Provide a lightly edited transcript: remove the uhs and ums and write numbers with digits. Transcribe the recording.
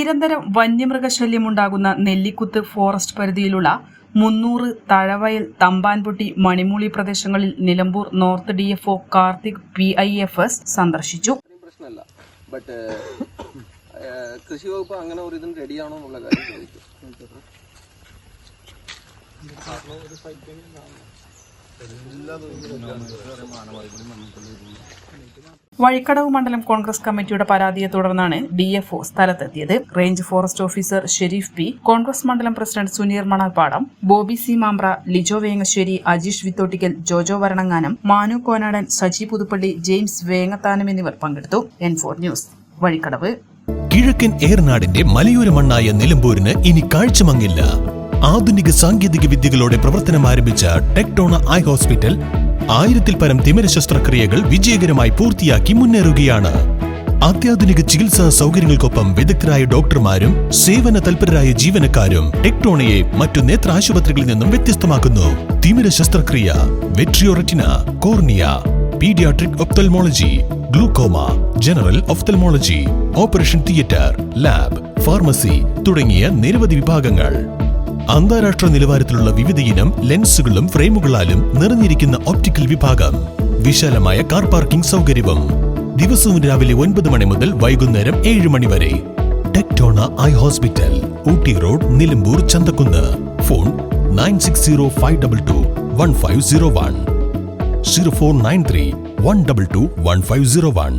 നിരന്തരം വന്യമൃഗശല്യമുണ്ടാകുന്ന നെല്ലിക്കുത്ത് ഫോറസ്റ്റ് പരിധിയിലുള്ള 300 തഴവയൽ, തമ്പാൻപൊട്ടി, മണിമൂളി പ്രദേശങ്ങളിൽ Nilambur north DFO Karthik PIFS സന്ദർശിച്ചു. കൃഷി വകുപ്പ് അങ്ങനെ ഒരു ഇതിന് റെഡിയാണോ എന്നുള്ള കാര്യം ചോദിച്ചു. വഴിക്കടവ് മണ്ഡലം കോൺഗ്രസ് കമ്മിറ്റിയുടെ പരാതിയെ തുടർന്നാണ് DFO സ്ഥലത്തെത്തിയത്. Range forest officer Shereef P, Congress മണ്ഡലം പ്രസിഡന്റ് സുനീർ മണൽപ്പാടം, ബോബി C മാമ്പ്ര, ലിജോ വേങ്ങശ്ശേരി, അജീഷ് വിത്തോട്ടിക്കൽ, ജോജോ വരണങ്ങാനം, മാനു കോനാടൻ, സജി പുതുപ്പള്ളി, ജെയിംസ് വേങ്ങത്താനം എന്നിവർ പങ്കെടുത്തു. N4 news, Vazhikkadavu. കിഴക്കൻ ഏറനാടിന്റെ മലയോര മണ്ണായ നിലമ്പൂരിന് ഇനി കാഴ്ചമങ്ങില്ല. ആധുനിക സാങ്കേതിക വിദ്യകളോടെ പ്രവർത്തനം ആരംഭിച്ച ടെക്ടോണ ഐ ഹോസ്പിറ്റൽ 1000-ൽ പരം തിമിര ശസ്ത്രക്രിയകൾ വിജയകരമായി പൂർത്തിയാക്കി മുന്നേറുകയാണ്. അത്യാധുനിക ചികിത്സാ സൗകര്യങ്ങൾക്കൊപ്പം വിദഗ്ധരായ ഡോക്ടർമാരും സേവന തൽപരരായ ജീവനക്കാരും ടെക്ടോണയെ മറ്റു നേത്ര ആശുപത്രികളിൽ നിന്നും വ്യത്യസ്തമാക്കുന്നു. തിമിര ശസ്ത്രക്രിയ, vitreoretina, cornea, paediatric ophthalmology, glaucoma, general ophthalmology, operation theatre, lab, pharmacy തുടങ്ങിയ നിരവധി വിഭാഗങ്ങൾ. അന്താരാഷ്ട്ര നിലവാരത്തിലുള്ള വിവിധയിനം ലെൻസുകളും ഫ്രെയിമുകളാലും നിറഞ്ഞിരിക്കുന്ന ഒപ്റ്റിക്കൽ വിഭാഗം, വിശാലമായ കാർ പാർക്കിംഗ് സൗകര്യവും. ദിവസവും രാവിലെ 9 മണി മുതൽ വൈകുന്നേരം 7 മണി വരെ. Tectona eye hospital, Ooty road, Nilambur, Chanthakkunnu. Phone 9605221501, 0493 122 1501.